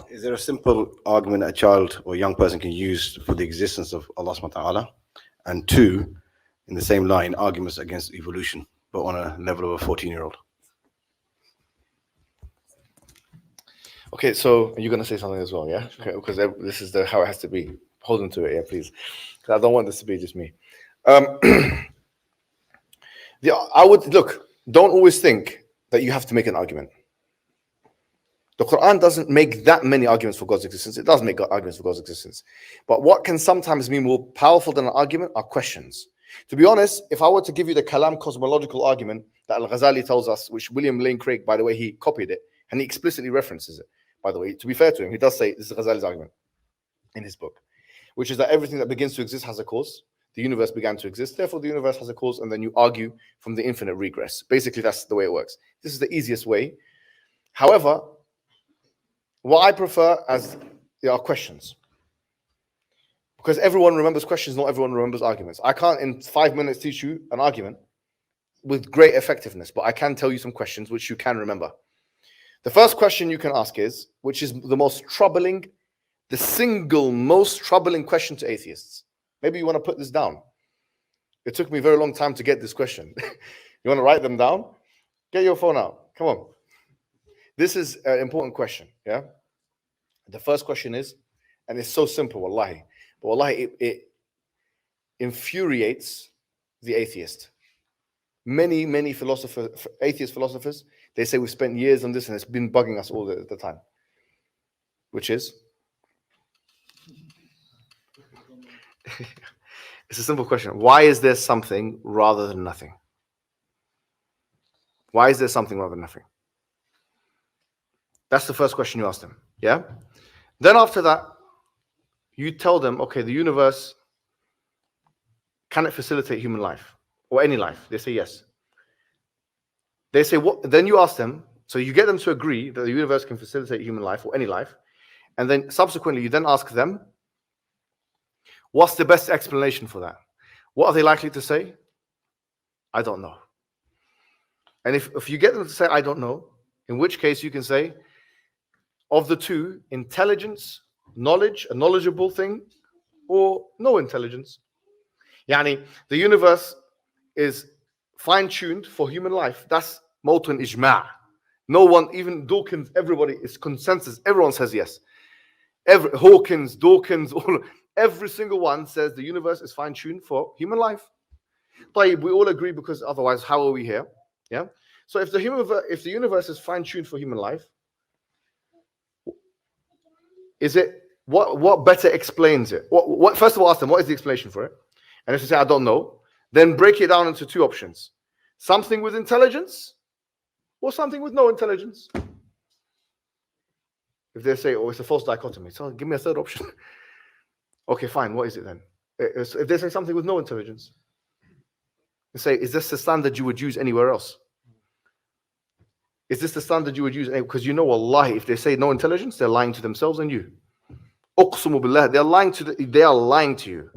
Is there a simple argument a child or young person can use for the existence of Allah subhanahu wa ta'ala? And two, in the same line, arguments against evolution, but on a level of a 14-year-old. Okay, so you're going to say something as well, yeah? Okay, because this is how it has to be. Hold on to it, yeah, please. Because I don't want this to be just me. I would, look, don't always think that you have to make an argument. The Quran doesn't make that many arguments for God's existence. It does make arguments for God's existence. But what can sometimes be more powerful than an argument are questions. To be honest, if I were to give you the Kalam cosmological argument that Al-Ghazali tells us, which William Lane Craig, by the way, he copied it, and he explicitly references it, by the way. To be fair to him, he does say this is Ghazali's argument in his book, which is that everything that begins to exist has a cause. The universe began to exist, therefore the universe has a cause, and then you argue from the infinite regress. Basically, that's the way it works. This is the easiest way. However, what I prefer are questions. Because everyone remembers questions, not everyone remembers arguments. I can't in 5 minutes teach you an argument with great effectiveness, but I can tell you some questions which you can remember. The first question you can ask is, which is the most troubling, the single most troubling question to atheists. Maybe you want to put this down. It took me a very long time to get this question. You want to write them down? Get your phone out. Come on. This is an important question, yeah? The first question is, and it's so simple, wallahi, but wallahi, it infuriates the atheist. Many atheist philosophers, they say we've spent years on this and it's been bugging us all the time. Which is? It's a simple question. Why is there something rather than nothing? Why is there something rather than nothing? That's the first question you ask them. Yeah? Then after that, you tell them, okay, the universe, can it facilitate human life? Or any life? They say yes. They say what? Then you ask them, so you get them to agree that the universe can facilitate human life or any life. And then subsequently, you then ask them, what's the best explanation for that? What are they likely to say? I don't know. And if you get them to say, I don't know, in which case you can say, of the two, intelligence, knowledge, a knowledgeable thing, or no intelligence. Yani, the universe is fine-tuned for human life. That's Mawtun Ijma'. No one, even Dawkins, everybody is consensus. Everyone says yes. Hawkins, Dawkins, every single one says the universe is fine-tuned for human life. We all agree, because otherwise, how are we here? Yeah. So if the universe is fine-tuned for human life, is it what better explains it? What first of all, ask them what is the explanation for it, and if they say I don't know, then break it down into two options: something with intelligence, or something with no intelligence. If they say, oh, it's a false dichotomy, so give me a third option. Okay, fine. What is it then? If they say something with no intelligence, they say, is this the standard you would use anywhere else? Is this the standard you would use? Because you know, wallahi, if they say no intelligence, they're lying to themselves and you. Uqsumu billah, they are lying to you.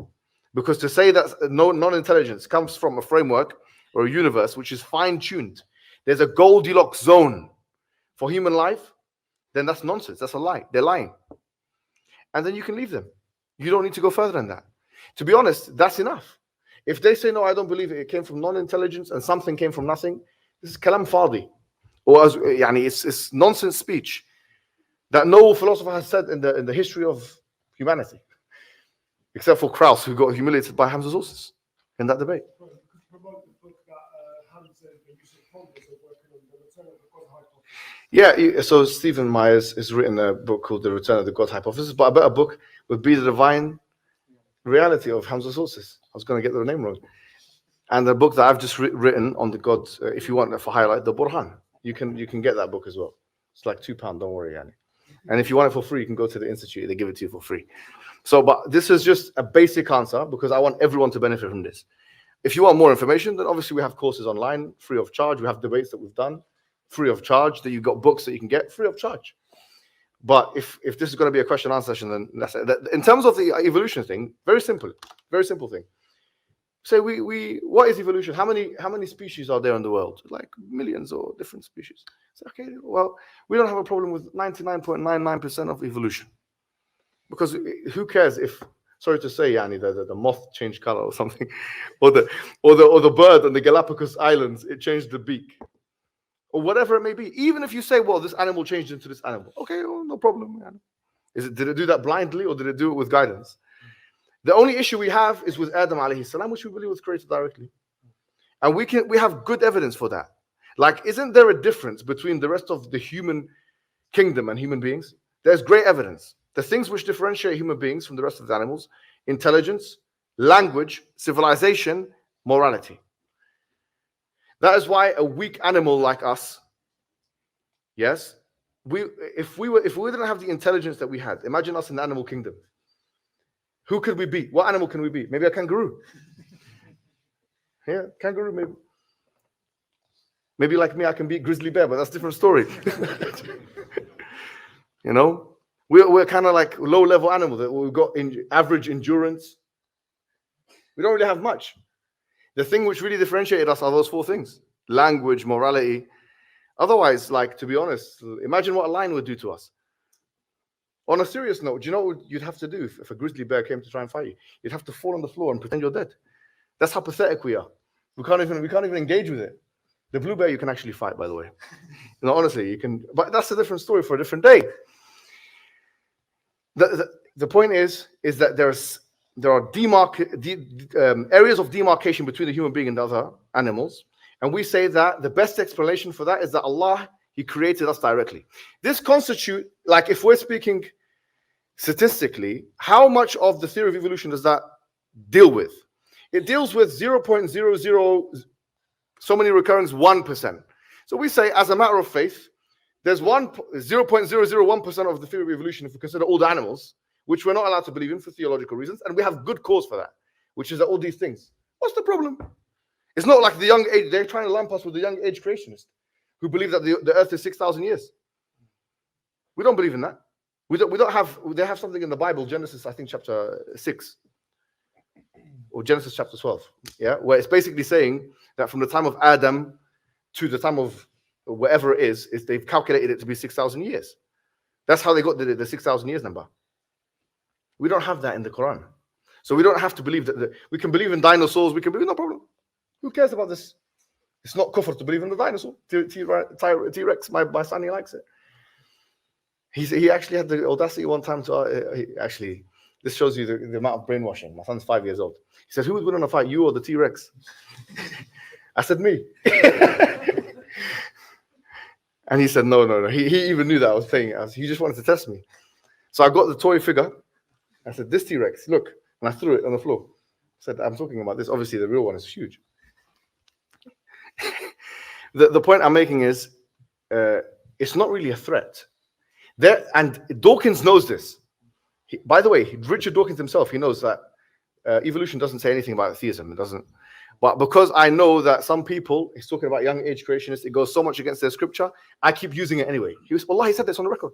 Because to say that non-intelligence comes from a framework or a universe which is fine-tuned, there's a Goldilocks zone for human life, then that's nonsense. That's a lie. They're lying. And then you can leave them. You don't need to go further than that. To be honest, that's enough. If they say, no, I don't believe it came from non-intelligence and something came from nothing, this is kalam fadi. Or it's nonsense speech that no philosopher has said in the history of humanity, except for Krauss, who got humiliated by Hamza's sources in that debate. Yeah, so Stephen Myers has written a book called The Return of the God Hypothesis, but a better book would be The Divine Reality of Hamza's sources. I was going to get the name wrong. And the book that I've just written on the God, if you want for highlight, the Burhan. You can get that book as well. It's like £2, don't worry, Yanni. And if you want it for free, you can go to the Institute. They give it to you for free. So, but this is just a basic answer because I want everyone to benefit from this. If you want more information, then obviously we have courses online, free of charge. We have debates that we've done, free of charge. That you've got books that you can get, free of charge. But if this is going to be a question and answer session, then that's it. In terms of the evolution thing, very simple thing. Say what is evolution? How many species are there in the world? Like millions or different species. Say, okay, well, we don't have a problem with 99.99% of evolution. Because who cares if, sorry to say, Yani, the moth changed color or something, or the bird on the Galapagos Islands, it changed the beak, or whatever it may be. Even if you say, well, this animal changed into this animal, okay, well, no problem. Yani. Did it do that blindly, or did it do it with guidance? The only issue we have is with Adam alayhi salam, which we believe was created directly, and we have good evidence for that. Like, isn't there a difference between the rest of the human kingdom and human beings? There's great evidence. The things which differentiate human beings from the rest of the animals: intelligence, language, civilization, morality. That is why a weak animal like us, yes, if we didn't have the intelligence that we had, imagine us in the animal kingdom. Who could we be? What animal can we be? Maybe a kangaroo. Yeah, kangaroo maybe. Maybe like me, I can be a grizzly bear, but that's a different story. You know? We're kind of like low-level animal that we've got average endurance. We don't really have much. The thing which really differentiated us are those four things: language, morality. Otherwise, like, to be honest, imagine what a lion would do to us. On a serious note, do you know what you'd have to do if a grizzly bear came to try and fight you? You'd have to fall on the floor and pretend you're dead. That's how pathetic we are. We can't even engage with it. The blue bear you can actually fight, by the way. No, honestly, you can. But that's a different story for a different day. The point is that there are areas of demarcation between the human being and the other animals, and we say that the best explanation for that is that Allah, He created us directly. This constitutes, like, if we're speaking statistically, how much of the theory of evolution does that deal with? It deals with 0.00 so many recurrence 1%. So we say, as a matter of faith, there's 0.001% of the theory of evolution if we consider all the animals, which we're not allowed to believe in for theological reasons, and we have good cause for that, which is that all these things. What's the problem? It's not like the young age, they're trying to lump us with the young age creationists who believe that the earth is 6,000 years. We don't believe in that. They have something in the Bible, Genesis, I think, chapter 6, or Genesis chapter 12, yeah, where it's basically saying that from the time of Adam to the time of whatever it is they've calculated it to be 6,000 years. That's how they got the 6,000 years number. We don't have that in the Quran. So we don't have to believe that we can believe in dinosaurs, we can believe, no problem. Who cares about this? It's not kufr to believe in the dinosaur. T-Rex, my son, he likes it. He actually had the audacity one time to, actually, this shows you the amount of brainwashing. My son's 5 years old. He said, who would win in a fight, you or the T-Rex? I said, me. And he said, no. He even knew that I was playing it. He just wanted to test me. So I got the toy figure. I said, this T-Rex, look. And I threw it on the floor. I said, I'm talking about this. Obviously, the real one is huge. The point I'm making is, it's not really a threat. And Dawkins knows this. By the way, Richard Dawkins himself, he knows that evolution doesn't say anything about theism. It doesn't. But because I know that some people, he's talking about young age creationists, it goes so much against their scripture, I keep using it anyway. He said this on the record.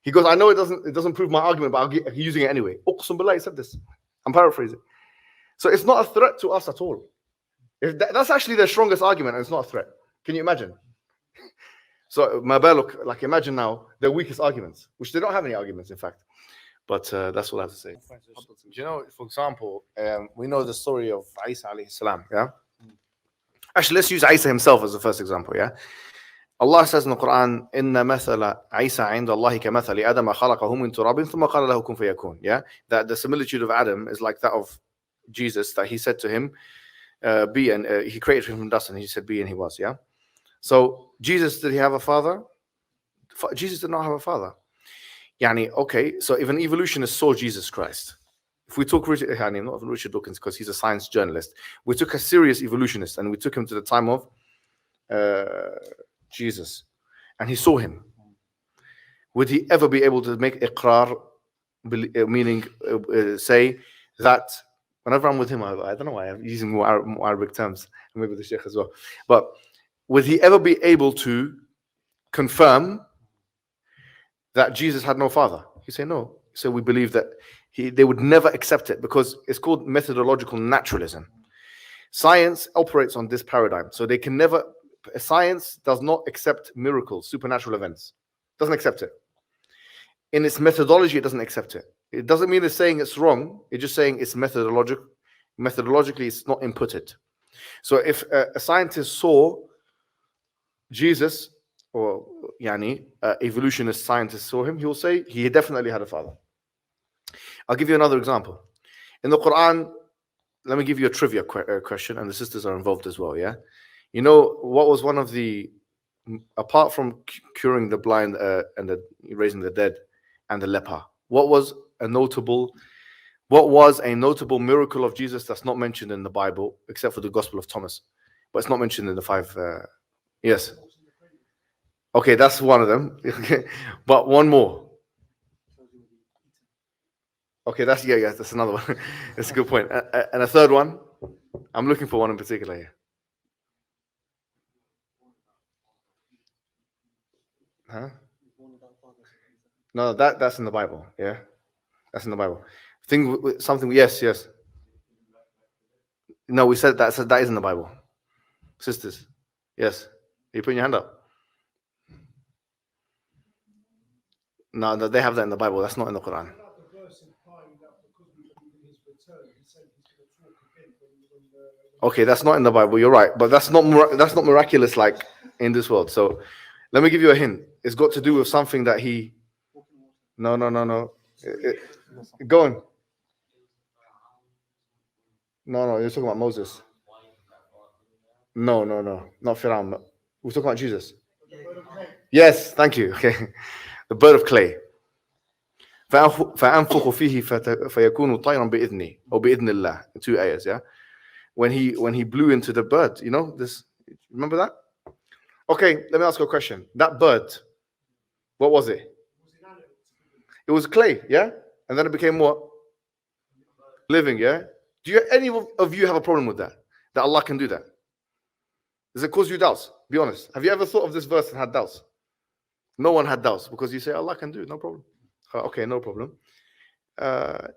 He goes, I know it doesn't prove my argument, but I'll keep using it anyway. Uqsum billah, he said this. I'm paraphrasing. So it's not a threat to us at all. That's actually their strongest argument, and it's not a threat. Can you imagine? So Mabaluk, like, imagine now their weakest arguments, which they don't have any arguments, in fact. But that's all I have to say. Do you know, for example, we know the story of Isa alayhi salam, yeah? Actually, let's use Isa himself as the first example, yeah? Allah says in the Quran, Inna mathala Isa inda Allahi ka mathali Adam khalaqahu min turabin thumma qala lahu kun fayakun, yeah? That the similitude of Adam is like that of Jesus, that he said to him, be, and he created him from dust, and he said be, and he was, yeah? So Jesus, did he have a father? Jesus did not have a father. Yani, okay, so if an evolutionist saw Jesus Christ, if we took not Richard Dawkins because he's a science journalist, we took a serious evolutionist and we took him to the time of Jesus, and he saw him, would he ever be able to make iqrar, meaning say that, whenever I'm with him, I don't know why I'm using more Arabic terms, maybe the Sheikh as well, but would he ever be able to confirm that Jesus had no father? You say no. So we believe that they would never accept it because it's called methodological naturalism. Science operates on this paradigm. So they can never, science does not accept miracles, supernatural events. Doesn't accept it. In its methodology, it doesn't accept it. It doesn't mean it's saying it's wrong. It's just saying it's methodologically, it's not inputted. So if a scientist saw Jesus, or evolutionist scientist saw him, he will say he definitely had a father. I'll give you another example. In the Quran, let me give you a trivia question, and the sisters are involved as well, yeah? You know, what was one of the, apart from curing the blind and raising the dead and the leper, what was a notable miracle of Jesus that's not mentioned in the Bible, except for the Gospel of Thomas, but it's not mentioned in the five, yes. Okay, that's one of them. But one more. Okay, that's another one. That's a good point. And a third one. I'm looking for one in particular here. Huh? No, that's in the Bible. Yeah, that's in the Bible. Something. Yes. No, we said that. That is in the Bible. Sisters, yes. Are you putting your hand up? No, they have that in the Bible. That's not in the Quran. Okay, that's not in the Bible. You're right, but that's not miraculous like in this world. So, let me give you a hint. It's got to do with something that he. No. Go on. No. You're talking about Moses. No. Not Firaun. We're talking about Jesus. Yes, thank you. Okay. The bird of clay. فأنفخ فيه فيكون طيرا بإذني أو بإذن الله. 2 ayahs, yeah. When he blew into the bird, you know this. Remember that? Okay, let me ask you a question. That bird, what was it? It was clay, yeah, and then it became what? Living, yeah. Do any of you have a problem with that? That Allah can do that? Does it cause you doubts? Be honest. Have you ever thought of this verse and had doubts? No one had doubts because you say Allah can do it, no problem. Okay, no problem.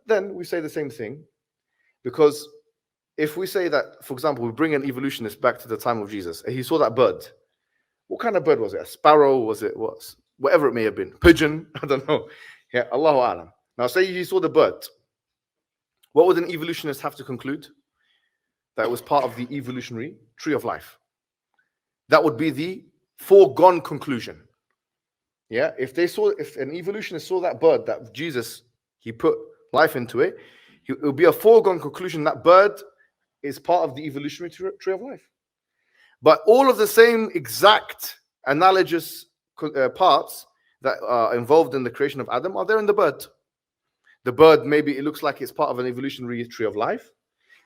Then we say the same thing, because if we say that, for example, we bring an evolutionist back to the time of Jesus, and he saw that bird. What kind of bird was it? A sparrow? Was it whatever it may have been? Pigeon? I don't know. Yeah, Allahu A'lam. Now, say he saw the bird. What would an evolutionist have to conclude? That it was part of the evolutionary tree of life. That would be the foregone conclusion. Yeah, if an evolutionist saw that bird, that Jesus, he put life into it, it would be a foregone conclusion that bird is part of the evolutionary tree of life. But all of the same exact analogous parts that are involved in the creation of Adam are there in the bird. The bird, maybe it looks like it's part of an evolutionary tree of life.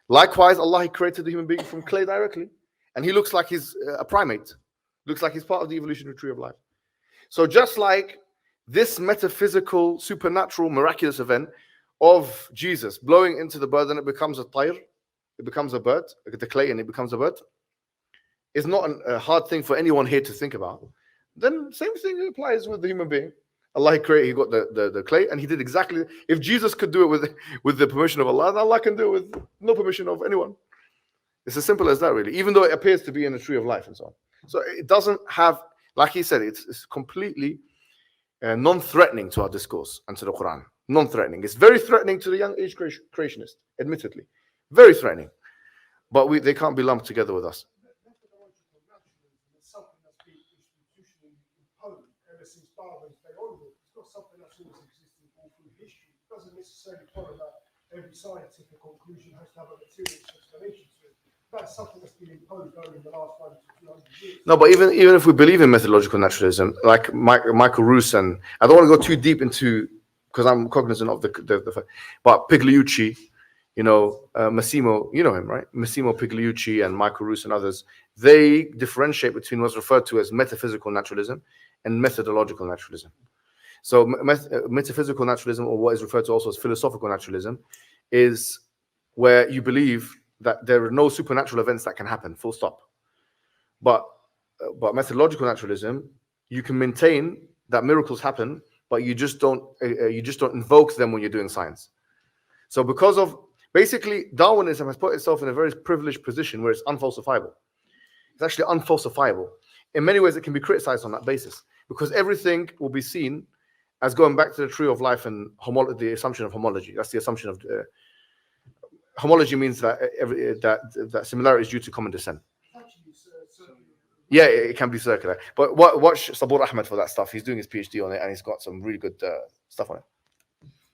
Likewise, Allah, he created the human being from clay directly, and he looks like he's a primate. Looks like he's part of the evolutionary tree of life. So just like this metaphysical, supernatural, miraculous event of Jesus blowing into the bird and it becomes a tayr, it becomes a bird, the clay and it becomes a bird, is not a hard thing for anyone here to think about. Then same thing applies with the human being. Allah created, he got the clay, and he did exactly. If Jesus could do it with the permission of Allah, then Allah can do it with no permission of anyone. It's as simple as that, really. Even though it appears to be in the tree of life and so on. So it doesn't have, like he said, it's completely non-threatening to our discourse and to the Quran. Non-threatening. It's very threatening to the young age creationist, admittedly, very threatening. But they can't be lumped together with us. Something that's always existed all through history. It doesn't necessarily follow that every scientific conclusion has to have a material explanation to it. That's something that's been imposed over the last 100 to 200 years. No, but even if we believe in methodological naturalism, like Michael Roos, and I don't want to go too deep into, because I'm cognizant of the but Pigliucci, Massimo, you know him, right? Massimo Pigliucci and Michael Roos and others, they differentiate between what's referred to as metaphysical naturalism and methodological naturalism. So metaphysical naturalism, or what is referred to also as philosophical naturalism, is where you believe that there are no supernatural events that can happen, full stop. But methodological naturalism, you can maintain that miracles happen, but you just don't invoke them when you're doing science. So because Basically, Darwinism has put itself in a very privileged position where it's unfalsifiable. It's actually unfalsifiable. In many ways, it can be criticized on that basis because everything will be seen as going back to the tree of life and the assumption of homology. That's the assumption of homology means that that similarity is due to common descent. Actually, circular. Yeah, it can be circular. But watch Sabur Ahmed for that stuff. He's doing his PhD on it and he's got some really good stuff on it.